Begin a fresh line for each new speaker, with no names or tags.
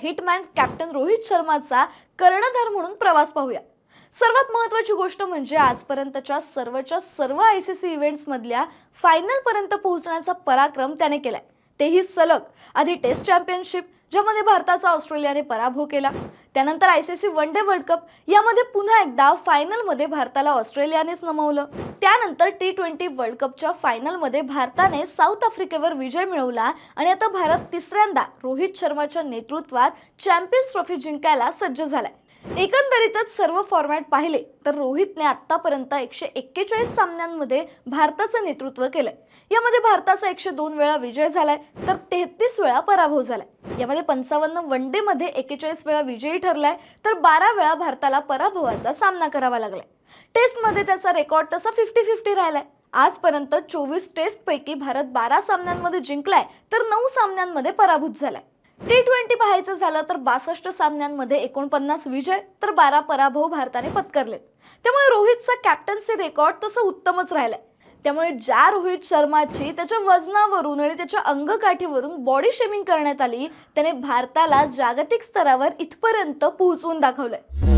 Hitman captain Rohit शर्माचा कर्णधार म्हणून प्रवास पाहूया। सर्वात महत्त्वाची गोष्ट म्हणजे आजपर्यंतच्या सर्व आयसीसी इव्हेंट्स मधल्या फायनल पर्यंत पोहोचण्याचा पराक्रम त्याने केलाय, तेही सलग। आधी टेस्ट चॅम्पियनशिप ज्यामध्ये भारताचा ऑस्ट्रेलियाने पराभव केला, त्यानंतर ICC one day world cup यामध्ये पुन्हा एकदा फायनल मध्ये भारताला ऑस्ट्रेलियानेच नमवलं, त्यानंतर टी20 वर्ल्ड कपच्या फायनल मध्ये भारताने साऊथ आफ्रिकेवर विजय मिळवला आणि आता भारत तिसऱ्यांदा रोहित शर्माच्या नेतृत्वात चॅम्पियन्स ट्रॉफी जिंकायला सज्ज झालाय। एकंदरीतच सर्व फॉर्मॅट पाहिले तर रोहितने आतापर्यंत 141 सामन्यांमध्ये भारताचं नेतृत्व केलंय। यामध्ये भारताचा 102 वेळा विजय झालाय तर 33 वेळा पराभव झालाय। यामध्ये 55 वन डे मध्ये 41 वेळा विजयी ठरलाय तर 12 वेळा भारताला पराभवाचा सामना करावा लागलाय। टेस्ट मध्ये त्याचा रेकॉर्ड तसा 50-50 राहिलाय। आजपर्यंत 24 टेस्ट पैकी भारत 12 सामन्यांमध्ये जिंकलाय तर 9 सामन्यांमध्ये पराभूत झालाय। टी20 पाहायचं झालं तर 62 सामन्यांमध्ये 49 विजय तर 12 पराभव भारताने पत्करलेत। त्यामुळे रोहितचा कॅप्टन्सी रेकॉर्ड तसं उत्तमच राहिलाय। त्यामुळे ज्या रोहित शर्माची त्याच्या वजनावरून आणि त्याच्या अंगकाठीवरून बॉडी शेमिंग करण्यात आली, त्याने भारताला जागतिक स्तरावर इथपर्यंत पोहोचवून दाखवलंय।